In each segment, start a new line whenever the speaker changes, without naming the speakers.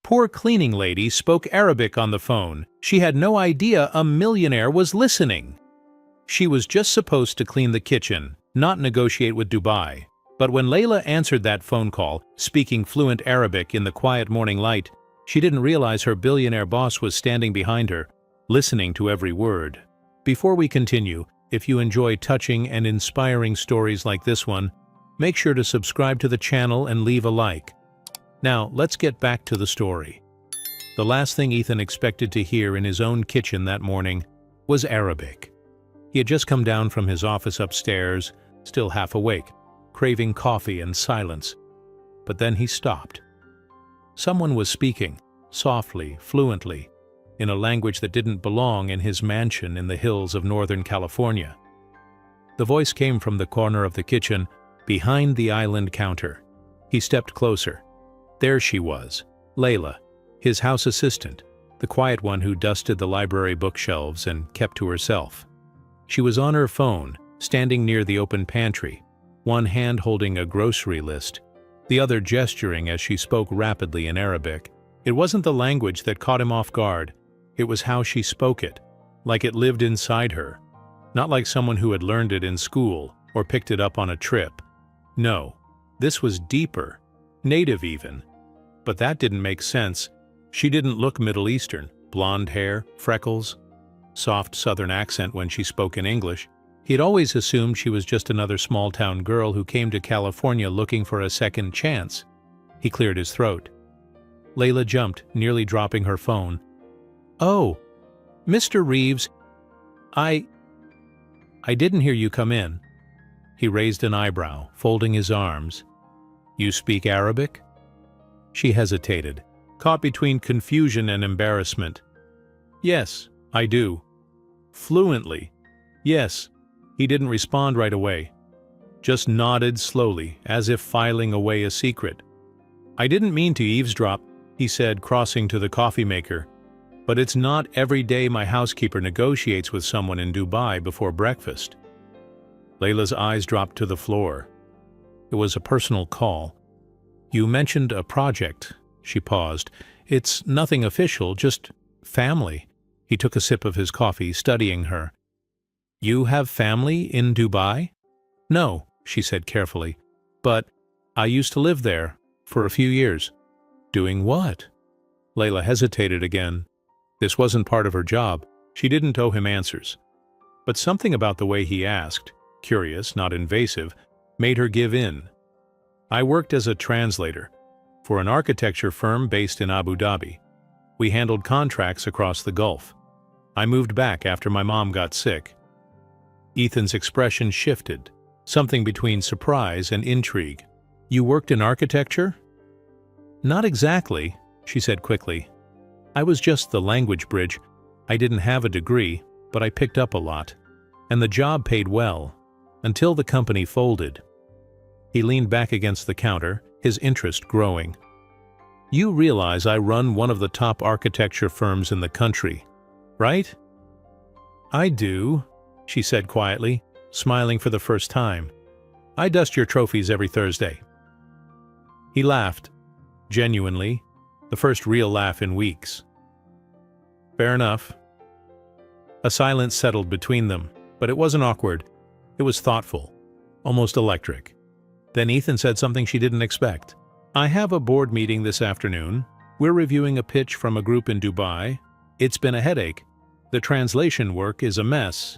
Poor cleaning lady spoke Arabic on the phone. She had no idea a millionaire was listening. She was just supposed to clean the kitchen, not negotiate with Dubai. But when Layla answered that phone call, speaking fluent Arabic in the quiet morning light, she didn't realize her billionaire boss was standing behind her, listening to every word. Before we continue, if you enjoy touching and inspiring stories like this one, make sure to subscribe to the channel and leave a like. Now, let's get back to the story. The last thing Ethan expected to hear in his own kitchen that morning was Arabic. He had just come down from his office upstairs, still half awake, craving coffee and silence. But then he stopped. Someone was speaking, softly, fluently, in a language that didn't belong in his mansion in the hills of Northern California. The voice came from the corner of the kitchen, behind the island counter. He stepped closer. There she was, Layla, his house assistant, the quiet one who dusted the library bookshelves and kept to herself. She was on her phone, standing near the open pantry, one hand holding a grocery list, the other gesturing as she spoke rapidly in Arabic. It wasn't the language that caught him off guard, it was how she spoke it, like it lived inside her, not like someone who had learned it in school or picked it up on a trip. No, this was deeper, native even. But that didn't make sense. She didn't look Middle Eastern, blonde hair, freckles, soft Southern accent when she spoke in English. He'd always assumed she was just another small-town girl who came to California looking for a second chance. He cleared his throat. Layla jumped, nearly dropping her phone. "Oh, Mr. Reeves, I didn't hear you come in." He raised an eyebrow, folding his arms. "You speak Arabic?" She hesitated, caught between confusion and embarrassment. "Yes, I do." "Fluently?" "Yes." He didn't respond right away, just nodded slowly, as if filing away a secret. "I didn't mean to eavesdrop," he said, crossing to the coffee maker. "But it's not every day my housekeeper negotiates with someone in Dubai before breakfast." Layla's eyes dropped to the floor. It was a personal call. "You mentioned a project." She paused. "It's nothing official, just family." He took a sip of his coffee, studying her. "You have family in Dubai?" "No," she said carefully. "But I used to live there for a few years." "Doing what?" Layla hesitated again. This wasn't part of her job. She didn't owe him answers. But something about the way he asked, curious, not invasive, made her give in. "I worked as a translator for an architecture firm based in Abu Dhabi. We handled contracts across the Gulf. I moved back after my mom got sick." Ethan's expression shifted, something between surprise and intrigue. "You worked in architecture?" "Not exactly," she said quickly. "I was just the language bridge. I didn't have a degree, but I picked up a lot. And the job paid well, until the company folded." He leaned back against the counter, his interest growing. "You realize I run one of the top architecture firms in the country, right?" "I do," she said quietly, smiling for the first time. "I dust your trophies every Thursday." He laughed, genuinely, the first real laugh in weeks. "Fair enough." A silence settled between them, but it wasn't awkward. It was thoughtful, almost electric. Then Ethan said something she didn't expect. "I have a board meeting this afternoon. We're reviewing a pitch from a group in Dubai. It's been a headache. The translation work is a mess.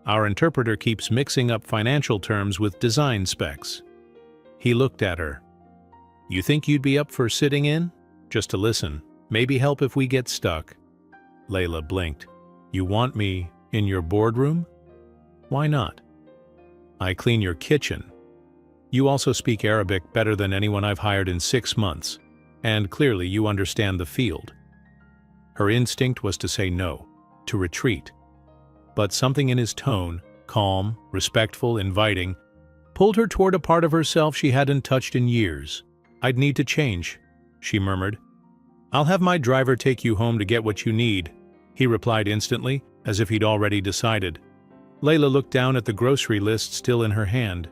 Our interpreter keeps mixing up financial terms with design specs." He looked at her. "You think you'd be up for sitting in? Just to listen. Maybe help if we get stuck." Layla blinked. "You want me in your boardroom?" "Why not?" "I clean your kitchen. You also speak Arabic better than anyone I've hired in 6 months, and clearly you understand the field." Her instinct was to say no, to retreat. But something in his tone, calm, respectful, inviting, pulled her toward a part of herself she hadn't touched in years. "I'd need to change," she murmured. "I'll have my driver take you home to get what you need," he replied instantly, as if he'd already decided. Layla looked down at the grocery list still in her hand.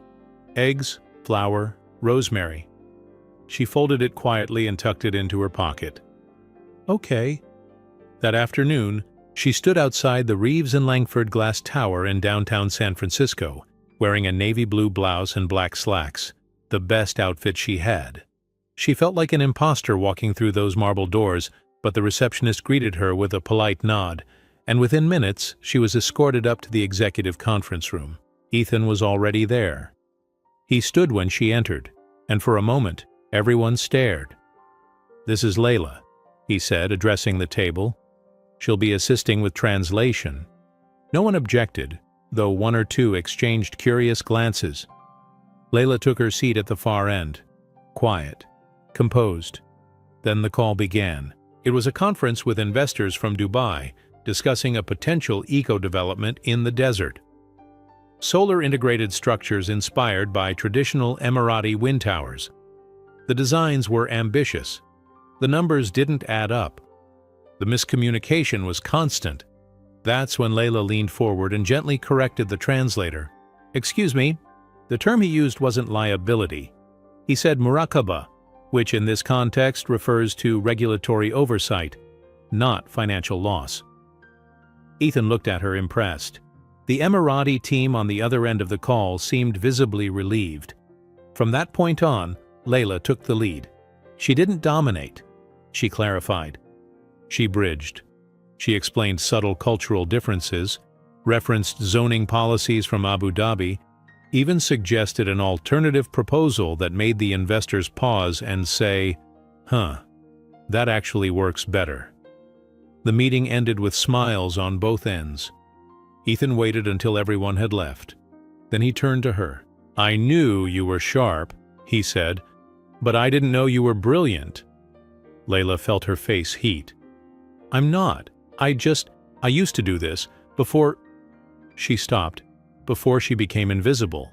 Eggs, flour, rosemary. She folded it quietly and tucked it into her pocket. Okay. That afternoon, she stood outside the Reeves and Langford Glass Tower in downtown San Francisco, wearing a navy blue blouse and black slacks, the best outfit she had. She felt like an imposter walking through those marble doors, but the receptionist greeted her with a polite nod, and within minutes she was escorted up to the executive conference room. Ethan was already there. He stood when she entered, and for a moment, everyone stared. "This is Layla," he said, addressing the table. "She'll be assisting with translation." No one objected, though one or two exchanged curious glances. Layla took her seat at the far end, quiet, composed. Then the call began. It was a conference with investors from Dubai, discussing a potential eco-development in the desert. Solar-integrated structures inspired by traditional Emirati wind towers. The designs were ambitious. The numbers didn't add up. The miscommunication was constant. That's when Layla leaned forward and gently corrected the translator. "Excuse me, the term he used wasn't liability. He said muraqaba, which in this context refers to regulatory oversight, not financial loss." Ethan looked at her impressed. The Emirati team on the other end of the call seemed visibly relieved. From that point on, Layla took the lead. She didn't dominate. She clarified. She bridged. She explained subtle cultural differences, referenced zoning policies from Abu Dhabi, even suggested an alternative proposal that made the investors pause and say, "Huh, that actually works better." The meeting ended with smiles on both ends. Ethan waited until everyone had left. Then he turned to her. "I knew you were sharp," he said, "but I didn't know you were brilliant." Layla felt her face heat. "I'm not. I used to do this before—" She stopped, before she became invisible.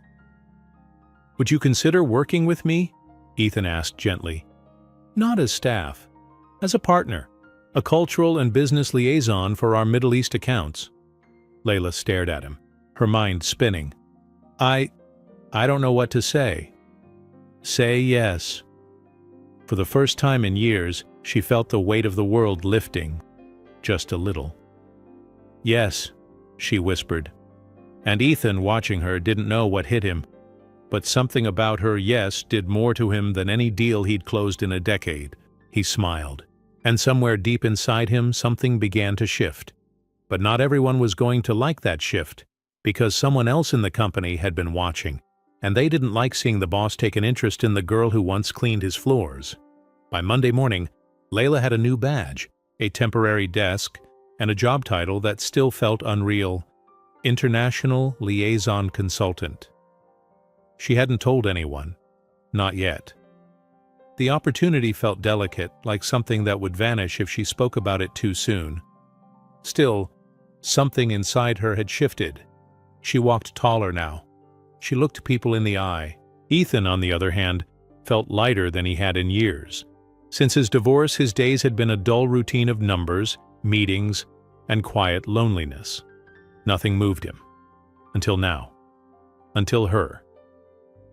"Would you consider working with me?" Ethan asked gently. "Not as staff. As a partner, a cultural and business liaison for our Middle East accounts." Layla stared at him, her mind spinning. I don't know what to say." "Say yes." For the first time in years, she felt the weight of the world lifting, just a little. "Yes," she whispered. And Ethan, watching her, didn't know what hit him. But something about her yes did more to him than any deal he'd closed in a decade. He smiled. And somewhere deep inside him, something began to shift. But not everyone was going to like that shift, because someone else in the company had been watching, and they didn't like seeing the boss take an interest in the girl who once cleaned his floors. By Monday morning, Layla had a new badge, a temporary desk, and a job title that still felt unreal: International Liaison Consultant. She hadn't told anyone. Not yet. The opportunity felt delicate, like something that would vanish if she spoke about it too soon. Still, something inside her had shifted. She walked taller now. She looked people in the eye. Ethan, on the other hand, felt lighter than he had in years. Since his divorce, his days had been a dull routine of numbers, meetings, and quiet loneliness. Nothing moved him. Until now. Until her.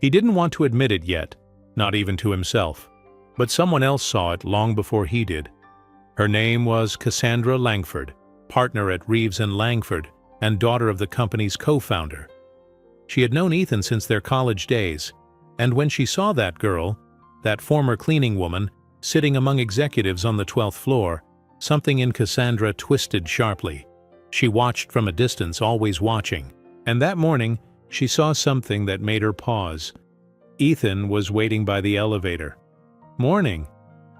He didn't want to admit it yet, not even to himself. But someone else saw it long before he did. Her name was Cassandra Langford, partner at Reeves and Langford, and daughter of the company's co-founder. She had known Ethan since their college days, and when she saw that girl, that former cleaning woman, sitting among executives on the 12th floor, something in Cassandra twisted sharply. She watched from a distance, always watching, and that morning she saw something that made her pause. Ethan was waiting by the elevator. "Morning,"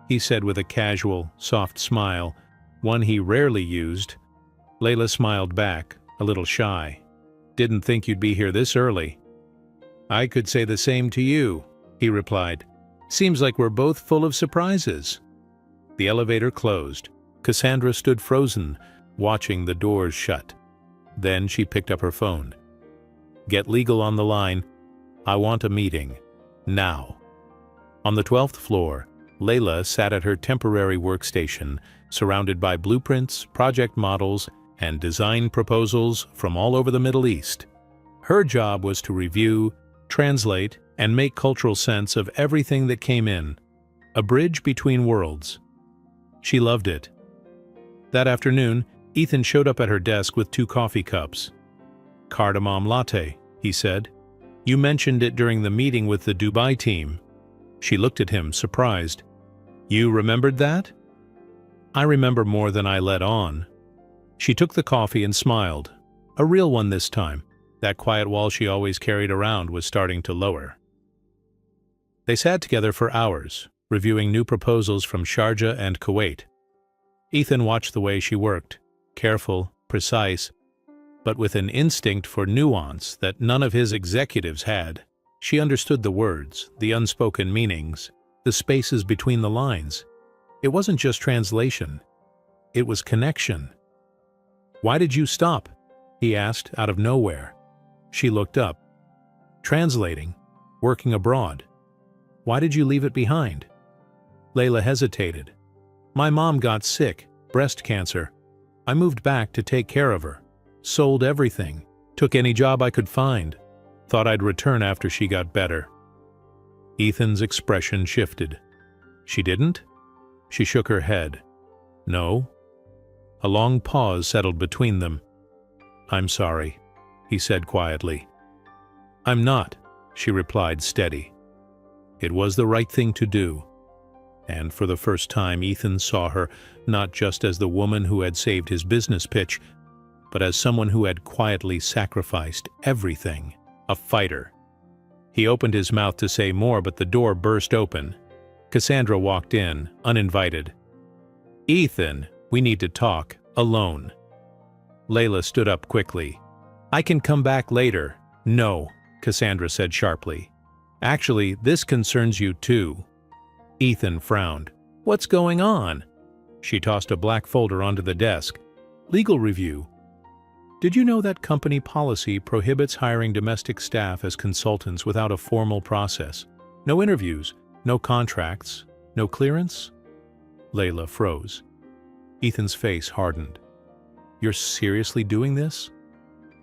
he said with a casual, soft smile, one he rarely used. Layla smiled back, a little shy. "Didn't think you'd be here this early." "I could say the same to you," he replied. "Seems like we're both full of surprises." The elevator closed. Cassandra stood frozen, watching the doors shut. Then she picked up her phone. "Get legal on the line. I want a meeting. Now." On the 12th floor, Layla sat at her temporary workstation, surrounded by blueprints, project models, and design proposals from all over the Middle East. Her job was to review, translate, and make cultural sense of everything that came in. A bridge between worlds. She loved it. That afternoon, Ethan showed up at her desk with 2 coffee cups. "Cardamom latte," he said. "You mentioned it during the meeting with the Dubai team." She looked at him, surprised. "You remembered that?" "I remember more than I let on." She took the coffee and smiled. A real one this time. That quiet wall she always carried around was starting to lower. They sat together for hours, reviewing new proposals from Sharjah and Kuwait. Ethan watched the way she worked, careful, precise, but with an instinct for nuance that none of his executives had. She understood the words, the unspoken meanings, the spaces between the lines. It wasn't just translation. It was connection. "Why did you stop?" he asked out of nowhere. She looked up. "Translating, working abroad. Why did you leave it behind?" Layla hesitated. "My mom got sick, breast cancer. I moved back to take care of her. Sold everything, took any job I could find. Thought I'd return after she got better." Ethan's expression shifted. "She didn't?" She shook her head. "No." A long pause settled between them. "I'm sorry," he said quietly. "I'm not," she replied, steady. It was the right thing to do. And for the first time, Ethan saw her not just as the woman who had saved his business pitch, but as someone who had quietly sacrificed everything, a fighter. He opened his mouth to say more, but the door burst open. Cassandra walked in, uninvited. "Ethan, we need to talk, alone." Layla stood up quickly. "I can come back later." "No," Cassandra said sharply. "Actually, this concerns you too." Ethan frowned. "What's going on?" She tossed a black folder onto the desk. "Legal review. Did you know that company policy prohibits hiring domestic staff as consultants without a formal process? No interviews, no contracts, no clearance?" Layla froze. Ethan's face hardened. "You're seriously doing this?"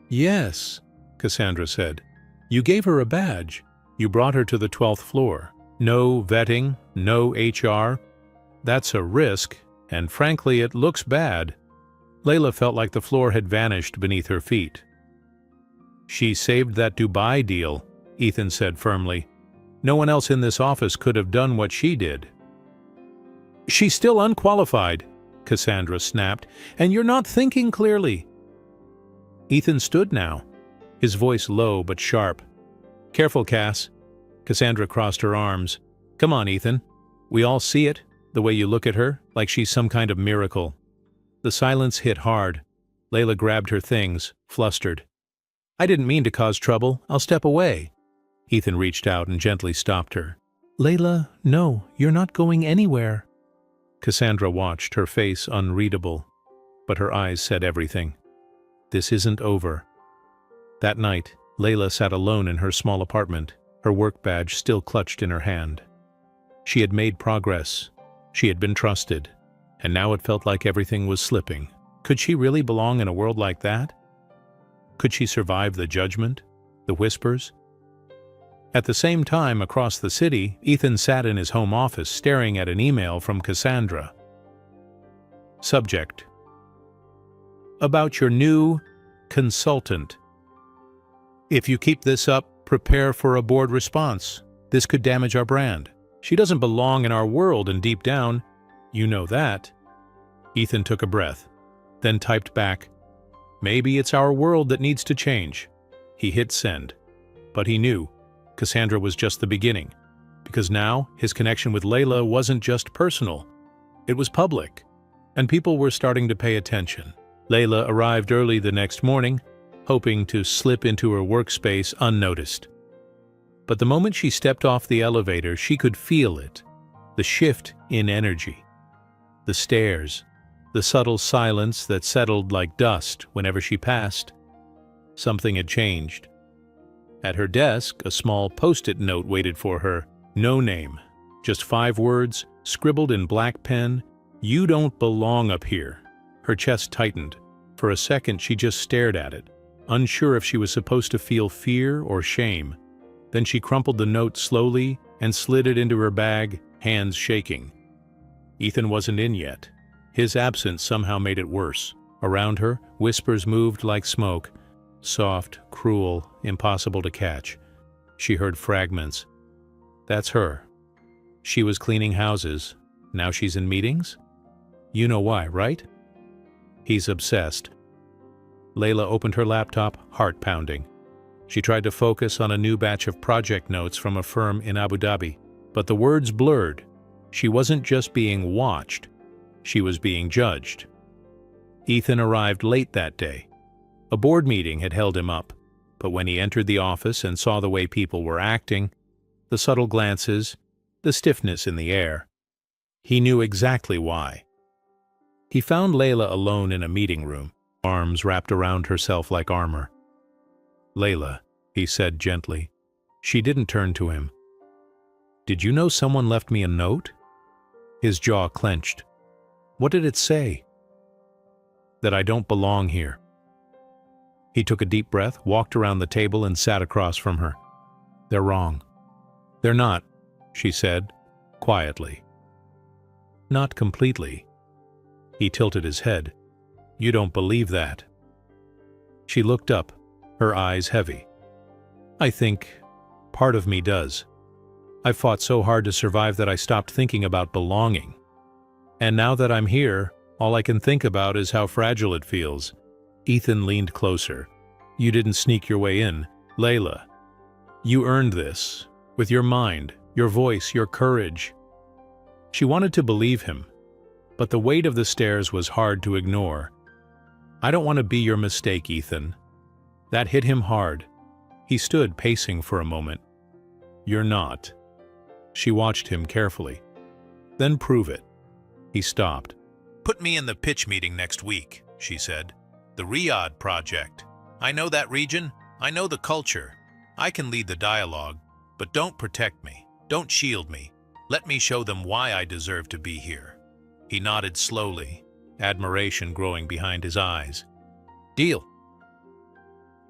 "Yes," Cassandra said. "You gave her a badge. You brought her to the 12th floor. No vetting, no HR. That's a risk, and frankly, it looks bad." Layla felt like the floor had vanished beneath her feet. "She saved that Dubai deal," Ethan said firmly. "No one else in this office could have done what she did." "She's still unqualified," Cassandra snapped, "and you're not thinking clearly." Ethan stood now, his voice low but sharp. "Careful, Cass." Cassandra crossed her arms. "Come on, Ethan. We all see it, the way you look at her, like she's some kind of miracle." The silence hit hard. Layla grabbed her things, flustered. "I didn't mean to cause trouble. I'll step away." Ethan reached out and gently stopped her. "Layla, no, you're not going anywhere." Cassandra watched, her face unreadable, but her eyes said everything. This isn't over. That night, Layla sat alone in her small apartment, her work badge still clutched in her hand. She had made progress. She had been trusted. And now it felt like everything was slipping. Could she really belong in a world like that? Could she survive the judgment, the whispers? At the same time, across the city, Ethan sat in his home office staring at an email from Cassandra. Subject: About your new consultant. If you keep this up, prepare for a board response. This could damage our brand. She doesn't belong in our world, and deep down, you know that. Ethan took a breath, then typed back, "Maybe it's our world that needs to change." He hit send. But he knew Cassandra was just the beginning, because now his connection with Layla wasn't just personal. It was public, and people were starting to pay attention. Layla arrived early the next morning, hoping to slip into her workspace unnoticed. But the moment she stepped off the elevator, she could feel it, the shift in energy. The stares, the subtle silence that settled like dust whenever she passed. Something had changed. At her desk, a small post-it note waited for her. No name, just 5 words, scribbled in black pen, "You don't belong up here." Her chest tightened. For a second, she just stared at it, unsure if she was supposed to feel fear or shame. Then she crumpled the note slowly and slid it into her bag, hands shaking. Ethan wasn't in yet. His absence somehow made it worse. Around her, whispers moved like smoke, soft, cruel, impossible to catch. She heard fragments. That's her. She was cleaning houses. Now she's in meetings? You know why, right? He's obsessed. Layla opened her laptop, heart pounding. She tried to focus on a new batch of project notes from a firm in Abu Dhabi, but the words blurred. She wasn't just being watched, she was being judged. Ethan arrived late that day. A board meeting had held him up, but when he entered the office and saw the way people were acting, the subtle glances, the stiffness in the air, he knew exactly why. He found Layla alone in a meeting room, arms wrapped around herself like armor. "Layla," he said gently. She didn't turn to him. "Did you know someone left me a note?" His jaw clenched. "What did it say?" "That I don't belong here." He took a deep breath, walked around the table, and sat across from her. "They're wrong." "They're not," she said, quietly. "Not completely." He tilted his head. "You don't believe that." She looked up, her eyes heavy. "I think part of me does. I fought so hard to survive that I stopped thinking about belonging. And now that I'm here, all I can think about is how fragile it feels." Ethan leaned closer. "You didn't sneak your way in, Layla. You earned this, with your mind, your voice, your courage." She wanted to believe him, but the weight of the stairs was hard to ignore. "I don't want to be your mistake, Ethan." That hit him hard. He stood pacing for a moment. "You're not." She watched him carefully. "Then prove it." He stopped. "Put me in the pitch meeting next week," she said. "The Riyadh project. I know that region. I know the culture. I can lead the dialogue. But don't protect me. Don't shield me. Let me show them why I deserve to be here." He nodded slowly, admiration growing behind his eyes. "Deal."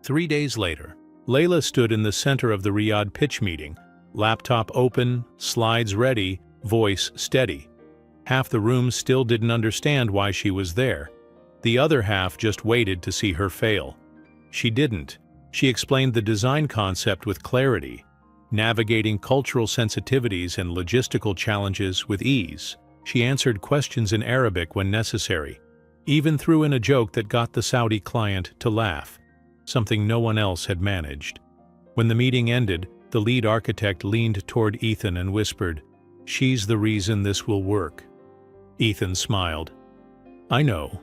3 days later, Layla stood in the center of the Riyadh pitch meeting, laptop open, slides ready, voice steady. Half the room still didn't understand why she was there. The other half just waited to see her fail. She didn't. She explained the design concept with clarity, navigating cultural sensitivities and logistical challenges with ease. She answered questions in Arabic when necessary, even threw in a joke that got the Saudi client to laugh, something no one else had managed. When the meeting ended, the lead architect leaned toward Ethan and whispered, "She's the reason this will work." Ethan smiled. "I know."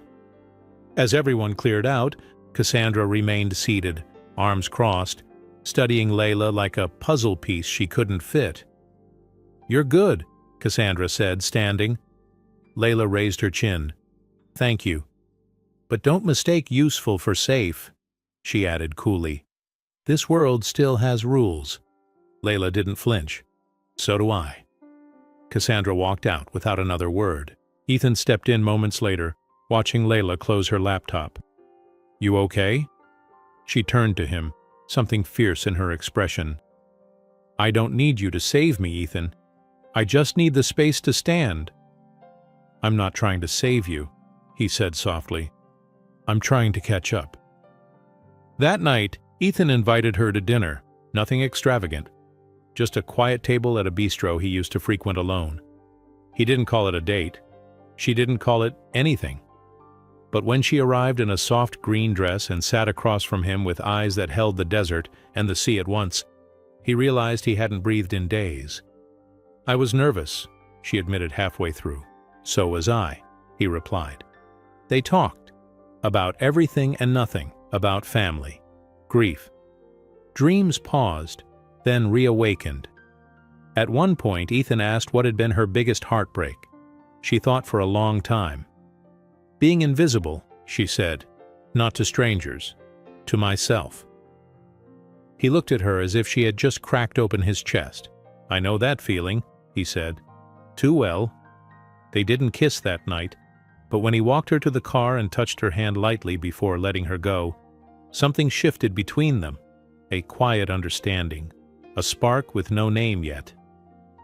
As everyone cleared out, Cassandra remained seated, arms crossed, studying Layla like a puzzle piece she couldn't fit. "You're good," Cassandra said, standing. Layla raised her chin. "Thank you. But don't mistake useful for safe," she added coolly. "This world still has rules." Layla didn't flinch. "So do I." Cassandra walked out without another word. Ethan stepped in moments later, watching Layla close her laptop. "You okay?" She turned to him, something fierce in her expression. "I don't need you to save me, Ethan. I just need the space to stand." "I'm not trying to save you," he said softly. "I'm trying to catch up." That night, Ethan invited her to dinner, nothing extravagant. Just a quiet table at a bistro he used to frequent alone. He didn't call it a date. She didn't call it anything. But when she arrived in a soft green dress and sat across from him with eyes that held the desert and the sea at once, he realized he hadn't breathed in days. "I was nervous," she admitted halfway through. "So was I," he replied. They talked about everything and nothing, about family, grief. Dreams paused, then reawakened. At one point, Ethan asked what had been her biggest heartbreak. She thought for a long time. "Being invisible," she said, "not to strangers, to myself." He looked at her as if she had just cracked open his chest. "I know that feeling," he said. "Too well." They didn't kiss that night, but when he walked her to the car and touched her hand lightly before letting her go, something shifted between them, a quiet understanding, a spark with no name yet.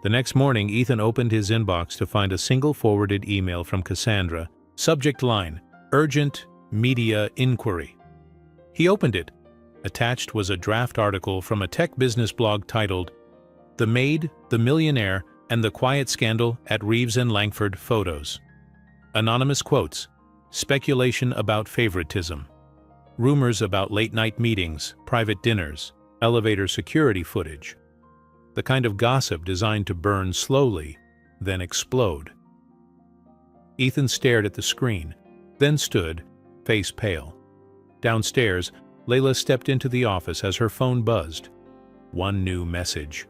The next morning, Ethan opened his inbox to find a single forwarded email from Cassandra. Subject line, Urgent Media Inquiry. He opened it. Attached was a draft article from a tech business blog titled, The Maid, the Millionaire, and the Quiet Scandal at Reeves and Langford Photos. Anonymous quotes, speculation about favoritism, rumors about late-night meetings, private dinners, elevator security footage. The kind of gossip designed to burn slowly, then explode. Ethan stared at the screen, then stood, face pale. Downstairs, Layla stepped into the office as her phone buzzed. One new message.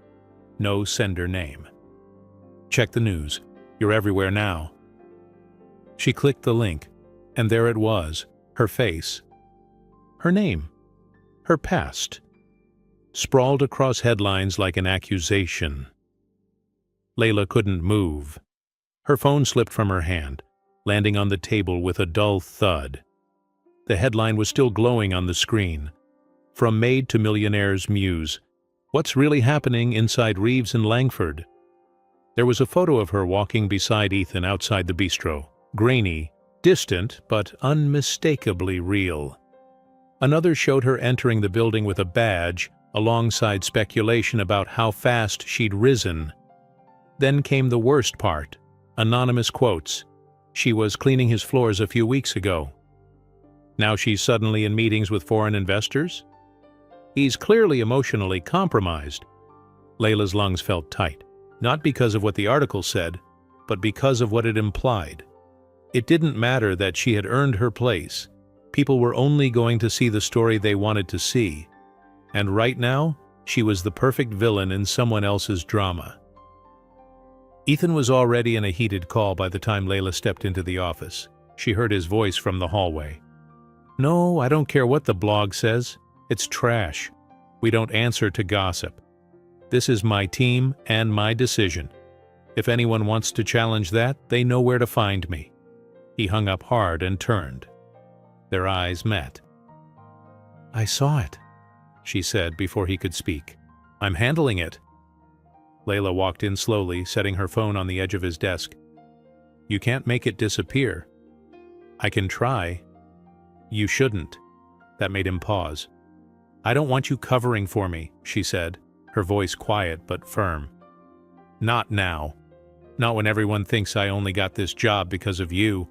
No sender name. Check the news. You're everywhere now. She clicked the link, and there it was, her face. Her name. Her past. Sprawled across headlines like an accusation. Layla couldn't move. Her phone slipped from her hand, landing on the table with a dull thud. The headline was still glowing on the screen. From Maid to Millionaire's Muse. What's really happening inside Reeves and Langford? There was a photo of her walking beside Ethan outside the bistro. Grainy, distant, but unmistakably real. Another showed her entering the building with a badge, alongside speculation about how fast she'd risen. Then came the worst part. Anonymous quotes. She was cleaning his floors a few weeks ago. Now she's suddenly in meetings with foreign investors? He's clearly emotionally compromised. Layla's lungs felt tight, not because of what the article said, but because of what it implied. It didn't matter that she had earned her place. People were only going to see the story they wanted to see. And right now, she was the perfect villain in someone else's drama. Ethan was already in a heated call by the time Layla stepped into the office. She heard his voice from the hallway. No, I don't care what the blog says. It's trash. We don't answer to gossip. This is my team and my decision. If anyone wants to challenge that, they know where to find me. He hung up hard and turned. Their eyes met. I saw it, she said before he could speak. I'm handling it. Layla walked in slowly, setting her phone on the edge of his desk. You can't make it disappear. I can try. You shouldn't. That made him pause. I don't want you covering for me, she said, her voice quiet but firm. Not now. Not when everyone thinks I only got this job because of you.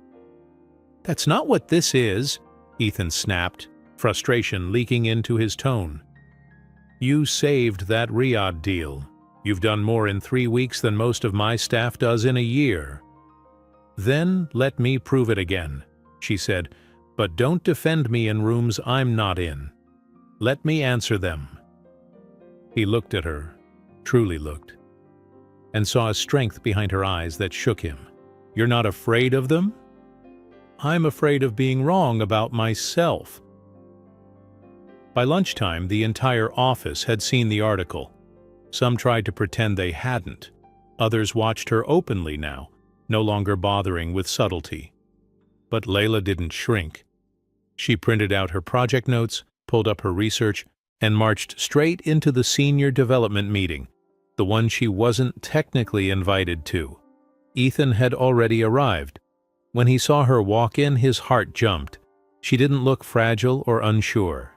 That's not what this is, Ethan snapped, frustration leaking into his tone. You saved that Riyadh deal. You've done more in 3 weeks than most of my staff does in a year. Then let me prove it again, she said, but don't defend me in rooms I'm not in. Let me answer them. He looked at her, truly looked, and saw a strength behind her eyes that shook him. You're not afraid of them? I'm afraid of being wrong about myself. By lunchtime, the entire office had seen the article. Some tried to pretend they hadn't. Others watched her openly now, no longer bothering with subtlety. But Layla didn't shrink. She printed out her project notes, pulled up her research, and marched straight into the senior development meeting, the one she wasn't technically invited to. Ethan had already arrived. When he saw her walk in, his heart jumped. She didn't look fragile or unsure.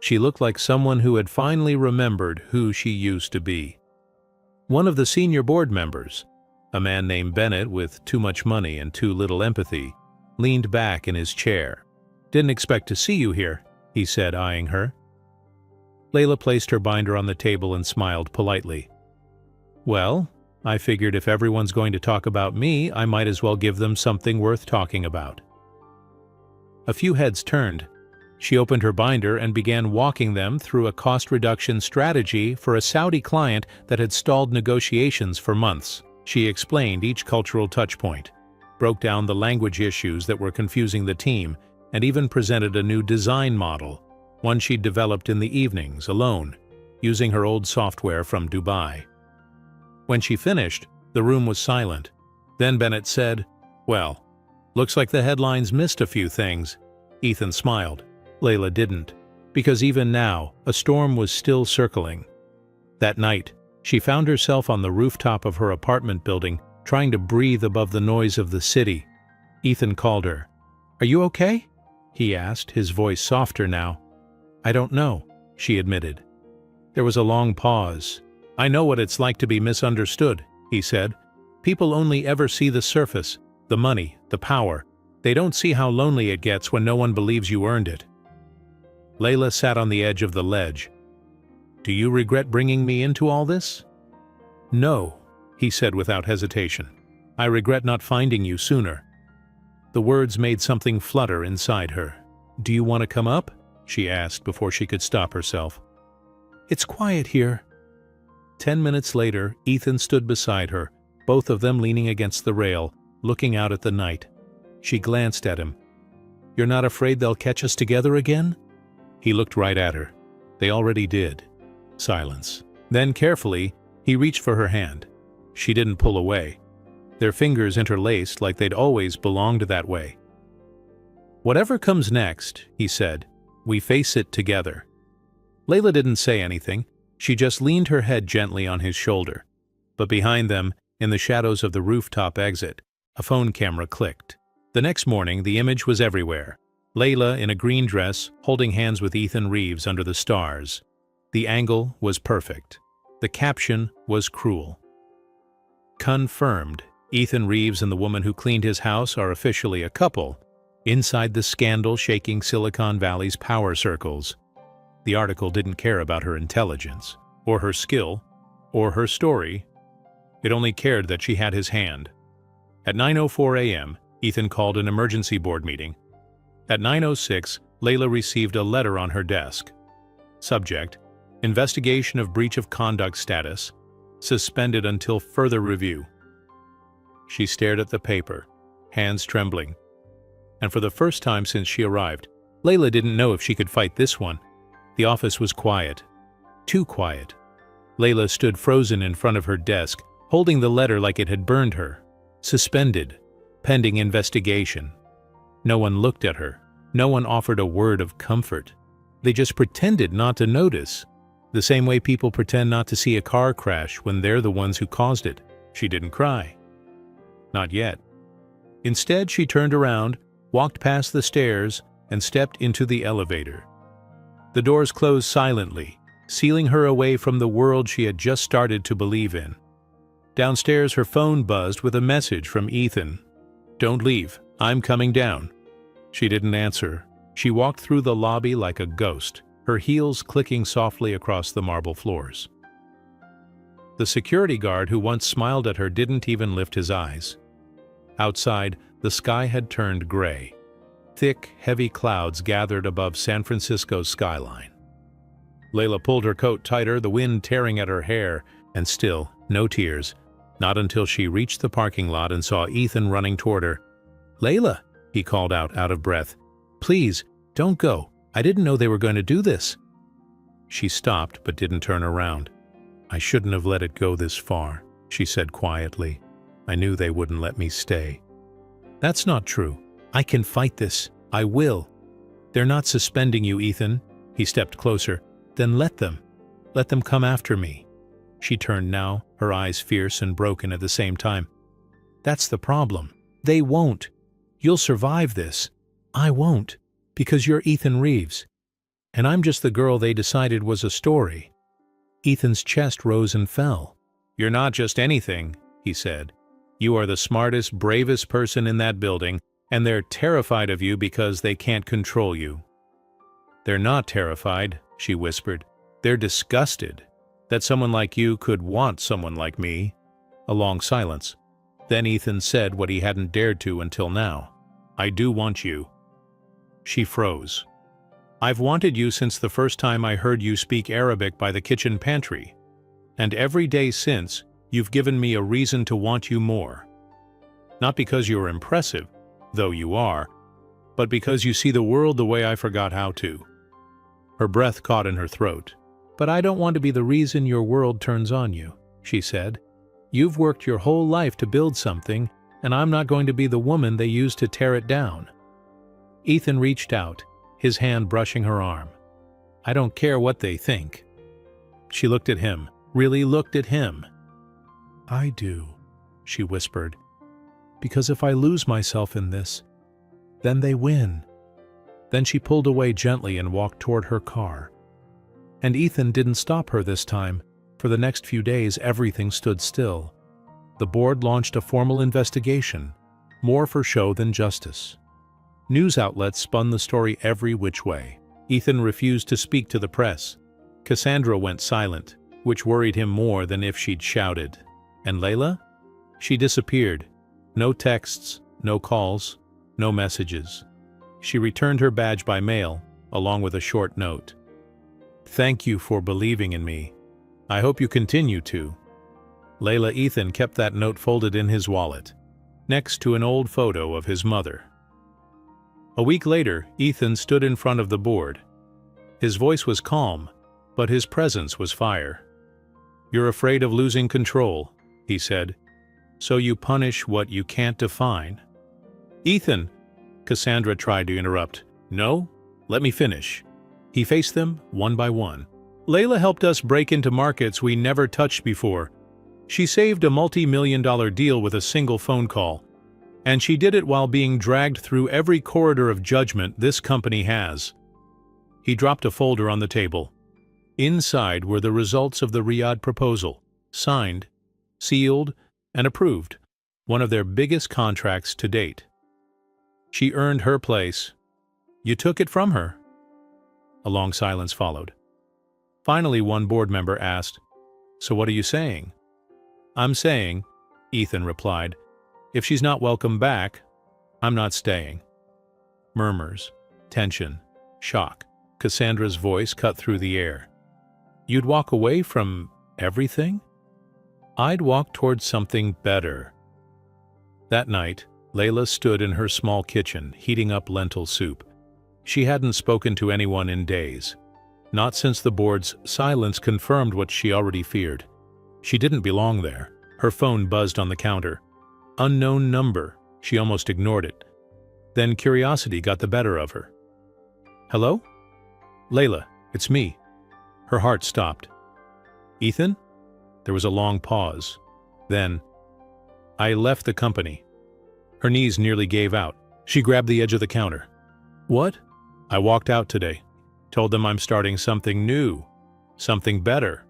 She looked like someone who had finally remembered who she used to be. One of the senior board members, a man named Bennett with too much money and too little empathy, leaned back in his chair. Didn't expect to see you here, he said, eyeing her. Layla placed her binder on the table and smiled politely. Well, I figured if everyone's going to talk about me, I might as well give them something worth talking about. A few heads turned. She opened her binder and began walking them through a cost reduction strategy for a Saudi client that had stalled negotiations for months. She explained each cultural touchpoint, broke down the language issues that were confusing the team, and even presented a new design model, one she'd developed in the evenings alone, using her old software from Dubai. When she finished, the room was silent. Then Bennett said, Well, looks like the headlines missed a few things. Ethan smiled. Layla didn't, because even now, a storm was still circling. That night, She found herself on the rooftop of her apartment building, trying to breathe above the noise of the city. Ethan called her. "Are you okay?" he asked, his voice softer now. "I don't know," she admitted. There was a long pause. "I know what it's like to be misunderstood," he said. "People only ever see the surface, the money, the power. They don't see how lonely it gets when no one believes you earned it." Layla sat on the edge of the ledge. "Do you regret bringing me into all this?" "No," he said without hesitation. "I regret not finding you sooner." The words made something flutter inside her. "Do you want to come up?" she asked before she could stop herself. "It's quiet here." 10 minutes later, Ethan stood beside her, both of them leaning against the rail, looking out at the night. She glanced at him. "You're not afraid they'll catch us together again?" He looked right at her. They already did. Silence. Then, carefully, he reached for her hand. She didn't pull away. Their fingers interlaced like they'd always belonged that way. "Whatever comes next," he said, "we face it together." Layla didn't say anything. She just leaned her head gently on his shoulder. But behind them, in the shadows of the rooftop exit, a phone camera clicked. The next morning, the image was everywhere. Layla in a green dress, holding hands with Ethan Reeves under the stars. The angle was perfect. The caption was cruel. Confirmed. Ethan Reeves and the woman who cleaned his house are officially a couple, inside the scandal-shaking Silicon Valley's power circles. The article didn't care about her intelligence, or her skill, or her story. It only cared that she had his hand. At 9:04 a.m., Ethan called an emergency board meeting. At 9:06, Layla received a letter on her desk. Subject: Investigation of breach of conduct status. Suspended until further review. She stared at the paper, hands trembling. And for the first time since she arrived, Layla didn't know if she could fight this one. The office was quiet. Too quiet. Layla stood frozen in front of her desk, holding the letter like it had burned her. Suspended. Pending investigation. No one looked at her. No one offered a word of comfort. They just pretended not to notice. The same way people pretend not to see a car crash when they're the ones who caused it. She didn't cry. Not yet. Instead, she turned around, walked past the stairs, and stepped into the elevator. The doors closed silently, sealing her away from the world she had just started to believe in. Downstairs, her phone buzzed with a message from Ethan. "Don't leave. I'm coming down." She didn't answer. She walked through the lobby like a ghost, her heels clicking softly across the marble floors. The security guard who once smiled at her didn't even lift his eyes. Outside, the sky had turned gray. Thick, heavy clouds gathered above San Francisco's skyline. Layla pulled her coat tighter, the wind tearing at her hair, and still, no tears, not until she reached the parking lot and saw Ethan running toward her. "Layla," he called out of breath. "Please, don't go. I didn't know they were going to do this." She stopped but didn't turn around. "I shouldn't have let it go this far," she said quietly. "I knew they wouldn't let me stay." "That's not true. I can fight this. I will." "They're not suspending you, Ethan." He stepped closer. "Then let them. Let them come after me." She turned now, her eyes fierce and broken at the same time. "That's the problem. They won't. You'll survive this. I won't, because you're Ethan Reeves. And I'm just the girl they decided was a story." Ethan's chest rose and fell. "You're not just anything," he said. "You are the smartest, bravest person in that building, and they're terrified of you because they can't control you." "They're not terrified," she whispered. "They're disgusted that someone like you could want someone like me." A long silence. Then Ethan said what he hadn't dared to until now. "I do want you." She froze. "I've wanted you since the first time I heard you speak Arabic by the kitchen pantry. And every day since, you've given me a reason to want you more. Not because you're impressive, though you are, but because you see the world the way I forgot how to." Her breath caught in her throat. "But I don't want to be the reason your world turns on you," she said. "You've worked your whole life to build something, and I'm not going to be the woman they used to tear it down." Ethan reached out, his hand brushing her arm. "I don't care what they think." She looked at him, really looked at him. "I do," she whispered, "because if I lose myself in this, then they win." Then she pulled away gently and walked toward her car. And Ethan didn't stop her this time. For the next few days, everything stood still. The board launched a formal investigation, more for show than justice. News outlets spun the story every which way. Ethan refused to speak to the press. Cassandra went silent, which worried him more than if she'd shouted. And Layla? She disappeared. No texts, no calls, no messages. She returned her badge by mail, along with a short note. "Thank you for believing in me. I hope you continue to." Ethan kept that note folded in his wallet, next to an old photo of his mother. A week later, Ethan stood in front of the board. His voice was calm, but his presence was fire. "You're afraid of losing control," he said, "so you punish what you can't define." "Ethan," Cassandra tried to interrupt. "No, let me finish." He faced them one by one. "Layla helped us break into markets we never touched before. She saved a multi-million-dollar deal with a single phone call. And she did it while being dragged through every corridor of judgment this company has." He dropped a folder on the table. Inside were the results of the Riyadh proposal, signed, sealed, and approved, one of their biggest contracts to date. "She earned her place. You took it from her." A long silence followed. Finally, one board member asked, "So what are you saying?" "I'm saying," Ethan replied, "if she's not welcome back, I'm not staying." Murmurs, tension, shock. Cassandra's voice cut through the air. "You'd walk away from everything?" "I'd walk towards something better." That night, Layla stood in her small kitchen, heating up lentil soup. She hadn't spoken to anyone in days. Not since the board's silence confirmed what she already feared. She didn't belong there. Her phone buzzed on the counter. Unknown number. She almost ignored it. Then curiosity got the better of her. "Hello? Layla, it's me." Her heart stopped. "Ethan?" There was a long pause. Then, "I left the company." Her knees nearly gave out. She grabbed the edge of the counter. "What?" "I walked out today. Told them I'm starting something new. Something better."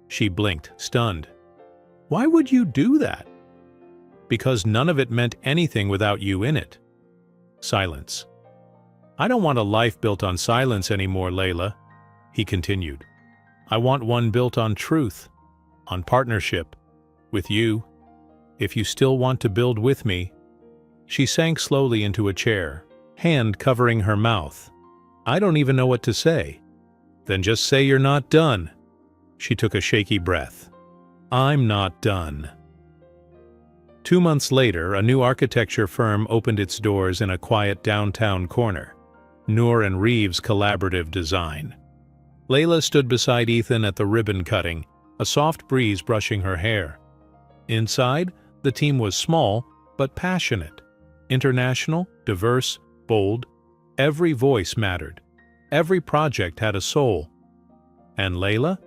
She blinked, stunned. "Why would you do that?" "Because none of it meant anything without you in it." Silence. "I don't want a life built on silence anymore, Layla," he continued. "I want one built on truth, on partnership, with you. If you still want to build with me." She sank slowly into a chair, hand covering her mouth. "I don't even know what to say." "Then just say you're not done." She took a shaky breath. "I'm not done." 2 months later, a new architecture firm opened its doors in a quiet downtown corner. Noor and Reeves Collaborative Design. Layla stood beside Ethan at the ribbon cutting, a soft breeze brushing her hair. Inside, the team was small, but passionate. International, diverse, bold. Every voice mattered. Every project had a soul. And Layla?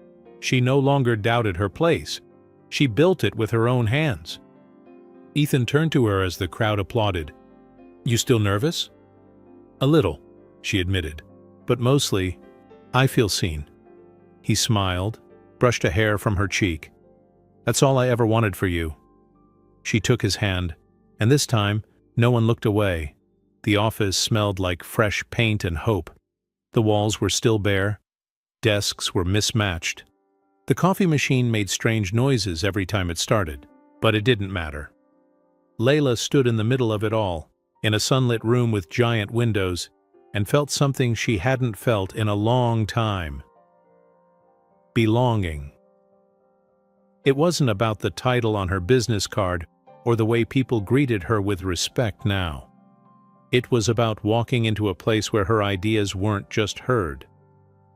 She no longer doubted her place. She built it with her own hands. Ethan turned to her as the crowd applauded. "You still nervous?" "A little," she admitted. "But mostly, I feel seen." He smiled, brushed a hair from her cheek. "That's all I ever wanted for you." She took his hand, and this time, no one looked away. The office smelled like fresh paint and hope. The walls were still bare. Desks were mismatched. The coffee machine made strange noises every time it started, but it didn't matter. Layla stood in the middle of it all, in a sunlit room with giant windows, and felt something she hadn't felt in a long time. Belonging. It wasn't about the title on her business card or the way people greeted her with respect now. It was about walking into a place where her ideas weren't just heard.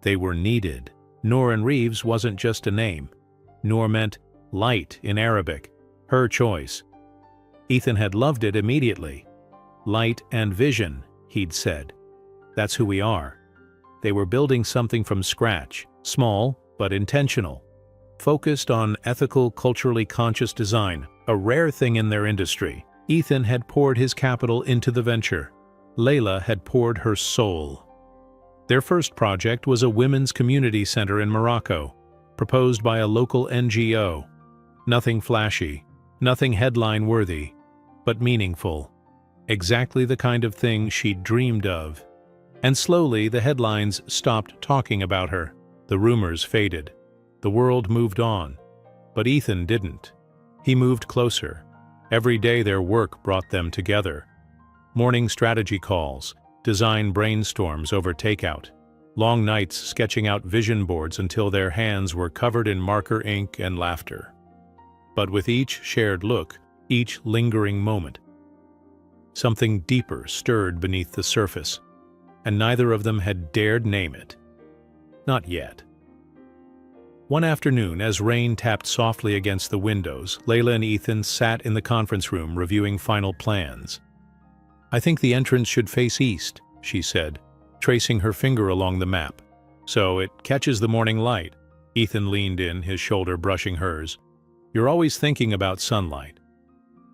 They were needed. Noor and Reeves wasn't just a name. Noor meant light in Arabic, her choice. Ethan had loved it immediately. Light and vision, he'd said. That's who we are. They were building something from scratch, small but intentional. focused on ethical, culturally conscious design, a rare thing in their industry. Ethan had poured his capital into the venture. Layla had poured her soul. Their first project was a women's community center in Morocco, proposed by a local NGO. Nothing flashy, nothing headline-worthy, but meaningful. Exactly the kind of thing she'd dreamed of. And slowly the headlines stopped talking about her. The rumors faded. The world moved on. But Ethan didn't. He moved closer. Every day their work brought them together. Morning strategy calls, design brainstorms over takeout, long nights sketching out vision boards until their hands were covered in marker ink and laughter. But with each shared look, each lingering moment, something deeper stirred beneath the surface, and neither of them had dared name it. Not yet. One afternoon, as rain tapped softly against the windows, Layla and Ethan sat in the conference room reviewing final plans. "I think the entrance should face east," she said, tracing her finger along the map. "So it catches the morning light." Ethan leaned in, his shoulder brushing hers. "You're always thinking about sunlight."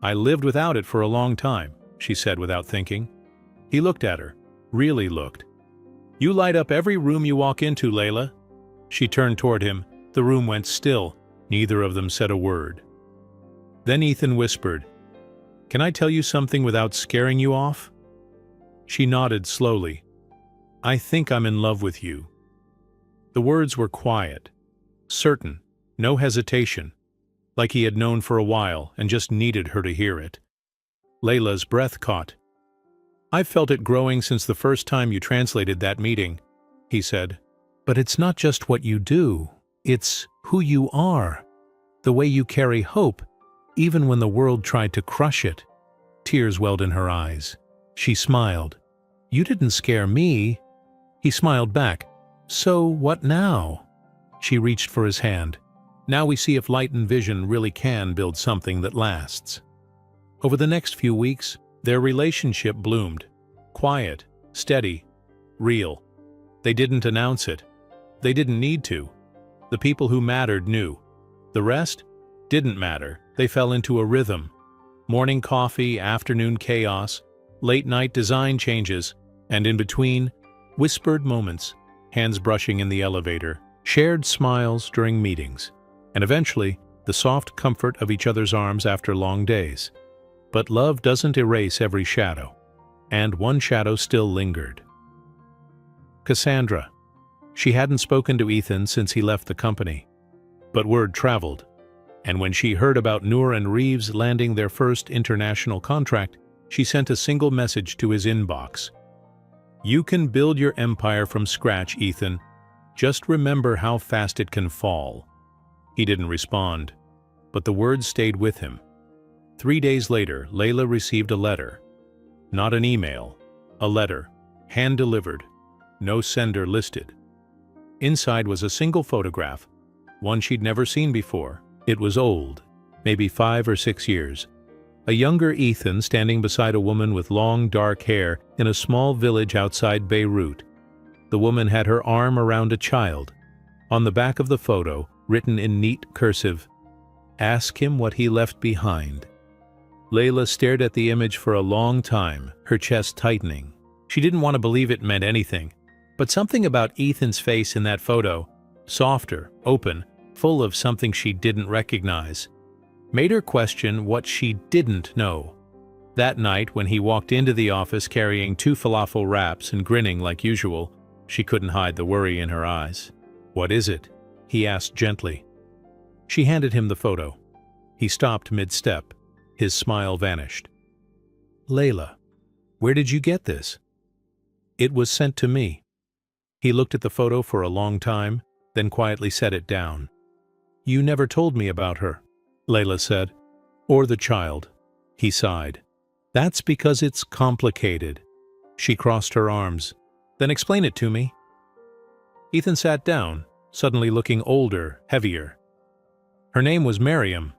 "I lived without it for a long time," she said without thinking. He looked at her, really looked. "You light up every room you walk into, Layla." She turned toward him. The room went still. Neither of them said a word. Then Ethan whispered, "Can I tell you something without scaring you off?" She nodded slowly. "I think I'm in love with you." The words were quiet, certain, no hesitation, like he had known for a while and just needed her to hear it. Layla's breath caught. "I've felt it growing since the first time you translated that meeting," he said. "But it's not just what you do. It's who you are, the way you carry hope, even when the world tried to crush it." Tears welled in her eyes. She smiled. "You didn't scare me." He smiled back. "So what now?" She reached for his hand. "Now we see if light and vision really can build something that lasts." Over the next few weeks, their relationship bloomed. Quiet, steady, real. They didn't announce it. They didn't need to. The people who mattered knew. The rest didn't matter. They fell into a rhythm. Morning coffee, afternoon chaos, late-night design changes, and in between, whispered moments, hands brushing in the elevator, shared smiles during meetings, and eventually, the soft comfort of each other's arms after long days. But love doesn't erase every shadow, and one shadow still lingered. Cassandra. She hadn't spoken to Ethan since he left the company. But word traveled, and when she heard about Noor and Reeves landing their first international contract, she sent a single message to his inbox. "You can build your empire from scratch, Ethan. Just remember how fast it can fall." He didn't respond, but the words stayed with him. 3 days later, Layla received a letter. Not an email, a letter, hand-delivered, no sender listed. Inside was a single photograph, one she'd never seen before. It was old, maybe 5 or 6 years. A younger Ethan standing beside a woman with long dark hair in a small village outside Beirut. The woman had her arm around a child. On the back of the photo, written in neat cursive, "Ask him what he left behind." Layla stared at the image for a long time, her chest tightening. She didn't want to believe it meant anything. But something about Ethan's face in that photo, softer, open, full of something she didn't recognize, made her question what she didn't know. That night, when he walked into the office carrying 2 falafel wraps and grinning like usual, she couldn't hide the worry in her eyes. "What is it?" he asked gently. She handed him the photo. He stopped mid-step. His smile vanished. "Layla, where did you get this?" "It was sent to me." He looked at the photo for a long time, then quietly set it down. "You never told me about her," Layla said. "Or the child." He sighed. "That's because it's complicated." She crossed her arms. "Then explain it to me." Ethan sat down, suddenly looking older, heavier. "Her name was Miriam.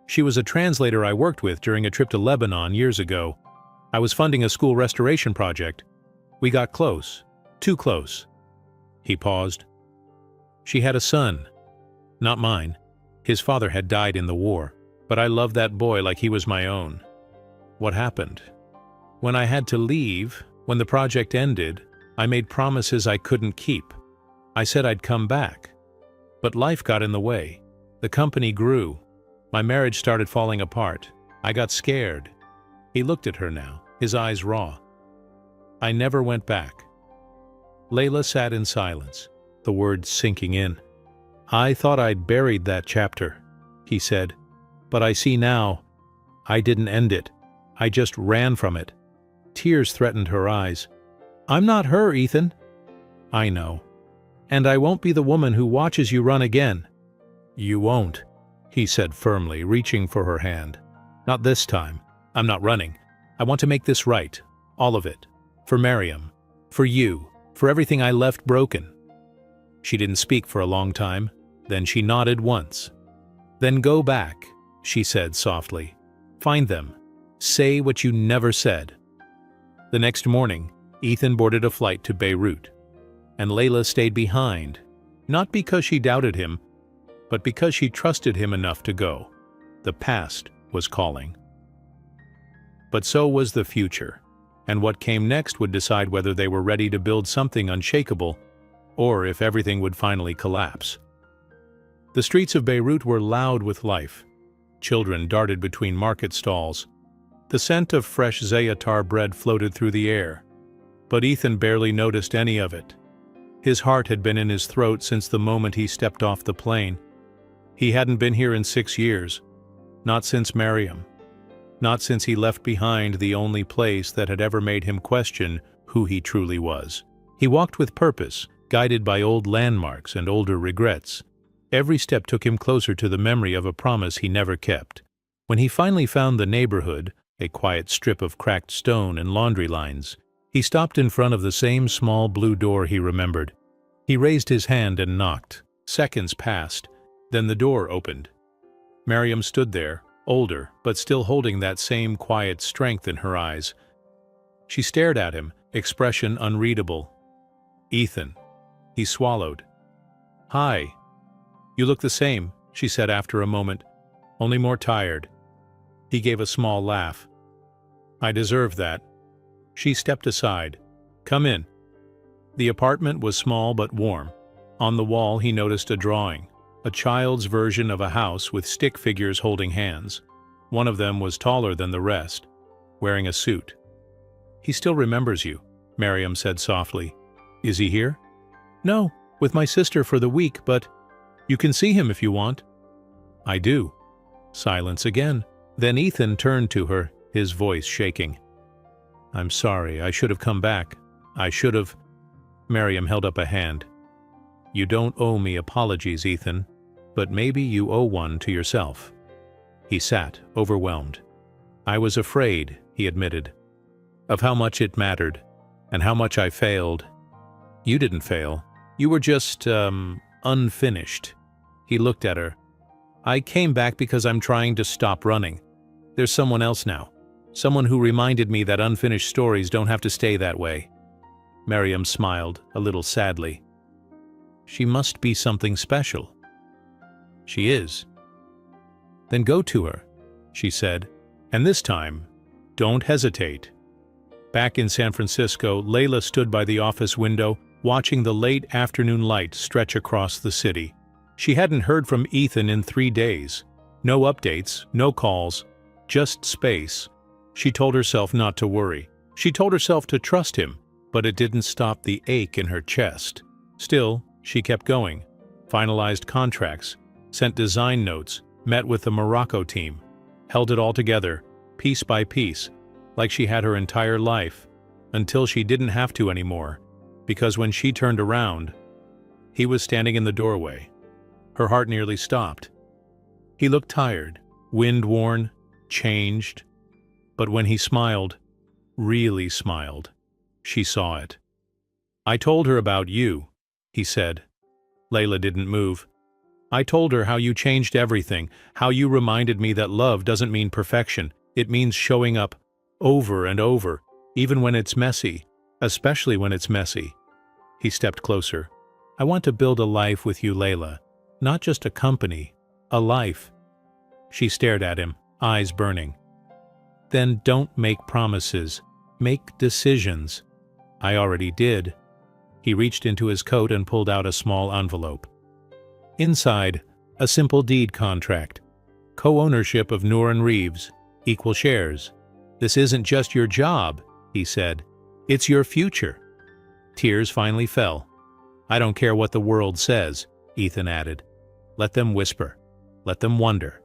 She was a translator I worked with during a trip to Lebanon years ago. I was funding a school restoration project. We got close, too close." He paused. "She had a son. Not mine. His father had died in the war, but I loved that boy like he was my own. What happened? When I had to leave, when the project ended, I made promises I couldn't keep. I said I'd come back. But life got in the way. The company grew. My marriage started falling apart. I got scared. He looked at her now, his eyes raw. I never went back. Layla sat in silence, the words sinking in. I thought I'd buried that chapter, he said, but I see now. I didn't end it. I just ran from it. Tears threatened her eyes. I'm not her, Ethan. I know. And I won't be the woman who watches you run again. You won't, he said firmly, reaching for her hand. Not this time. I'm not running. I want to make this right. All of it. For Miriam. For you. For everything I left broken. She didn't speak for a long time. Then she nodded once. Then go back, she said softly. Find them. Say what you never said. The next morning, Ethan boarded a flight to Beirut. And Layla stayed behind, not because she doubted him, but because she trusted him enough to go. The past was calling. But so was the future, and what came next would decide whether they were ready to build something unshakable, or if everything would finally collapse. The streets of Beirut were loud with life. Children darted between market stalls. The scent of fresh za'atar bread floated through the air, but Ethan barely noticed any of it. His heart had been in his throat since the moment he stepped off the plane. He hadn't been here in 6 years, not since Miriam, not since he left behind the only place that had ever made him question who he truly was. He walked with purpose, guided by old landmarks and older regrets. Every step took him closer to the memory of a promise he never kept. When he finally found the neighborhood, a quiet strip of cracked stone and laundry lines, he stopped in front of the same small blue door he remembered. He raised his hand and knocked. Seconds passed, then the door opened. Miriam stood there, older, but still holding that same quiet strength in her eyes. She stared at him, expression unreadable. Ethan. He swallowed. Hi. You look the same, she said after a moment, only more tired. He gave a small laugh. I deserve that. She stepped aside. Come in. The apartment was small but warm. On the wall he noticed a drawing, a child's version of a house with stick figures holding hands. One of them was taller than the rest, wearing a suit. He still remembers you, Miriam said softly. Is he here? No, with my sister for the week, but you can see him if you want. I do. Silence again. Then Ethan turned to her, his voice shaking. I'm sorry, I should have come back. I should have. Miriam held up a hand. You don't owe me apologies, Ethan, but maybe you owe one to yourself. He sat, overwhelmed. I was afraid, he admitted, of how much it mattered, and how much I failed. You didn't fail. You were just, unfinished. He looked at her. I came back because I'm trying to stop running. There's someone else now. Someone who reminded me that unfinished stories don't have to stay that way. Miriam smiled, a little sadly. She must be something special. She is. Then go to her, she said, and this time, don't hesitate. Back in San Francisco, Layla stood by the office window, watching the late afternoon light stretch across the city. She hadn't heard from Ethan in 3 days. No updates, no calls, just space. She told herself not to worry. She told herself to trust him, but it didn't stop the ache in her chest. Still, she kept going, finalized contracts, sent design notes, met with the Morocco team, held it all together, piece by piece, like she had her entire life, until she didn't have to anymore, because when she turned around, he was standing in the doorway. Her heart nearly stopped. He looked tired, wind-worn, changed, but when he smiled, really smiled, she saw it. I told her about you, he said. Layla didn't move. I told her how you changed everything, how you reminded me that love doesn't mean perfection. It means showing up over and over, even when it's messy, especially when it's messy. He stepped closer. I want to build a life with you, Layla. Not just a company, A life. She stared at him, eyes burning. Then don't make promises. Make decisions. I already did. He reached into his coat and pulled out a small envelope. Inside, a simple deed contract. Co-ownership of Noor and Reeves. Equal shares. This isn't just your job, he said. It's your future. Tears finally fell. I don't care what the world says, Ethan added. Let them whisper. Let them wonder.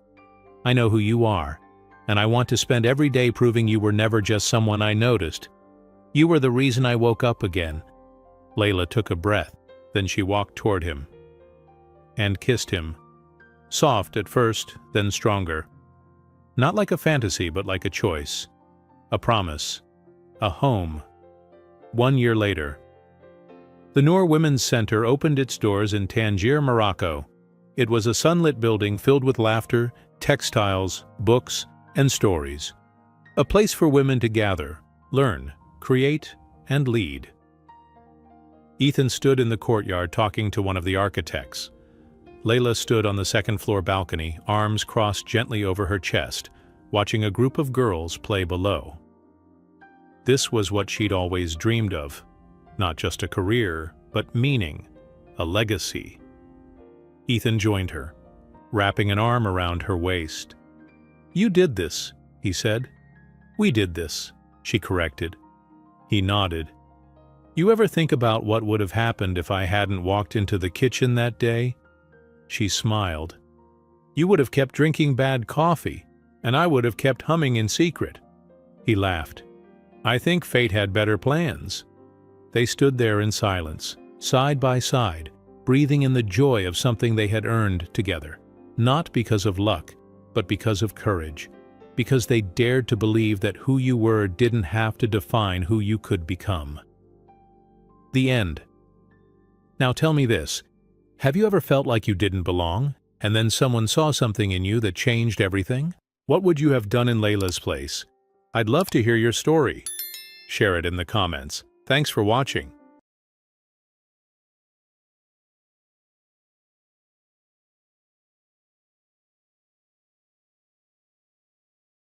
I know who you are, and I want to spend every day proving you were never just someone I noticed. You were the reason I woke up again. Layla took a breath, then she walked toward him and kissed him. Soft at first, then stronger. Not like a fantasy, but like a choice. A promise. A home. 1 year later. The Noor Women's Center opened its doors in Tangier, Morocco. It was a sunlit building filled with laughter, textiles, books, and stories. A place for women to gather, learn, create, and lead. Ethan stood in the courtyard talking to one of the architects. Layla stood on the second-floor balcony, arms crossed gently over her chest, watching a group of girls play below. This was what she'd always dreamed of. Not just a career, but meaning, a legacy. Ethan joined her, wrapping an arm around her waist. You did this, he said. We did this, she corrected. He nodded. You ever think about what would have happened if I hadn't walked into the kitchen that day? She smiled. You would have kept drinking bad coffee, and I would have kept humming in secret. He laughed. I think fate had better plans. They stood there in silence, side by side, breathing in the joy of something they had earned together. Not because of luck, but because of courage. Because they dared to believe that who you were didn't have to define who you could become. The end. Now tell me this. Have you ever felt like you didn't belong, and then someone saw something in you that changed everything? What would you have done in Layla's place? I'd love to hear your story. Share it in the comments. Thanks for watching.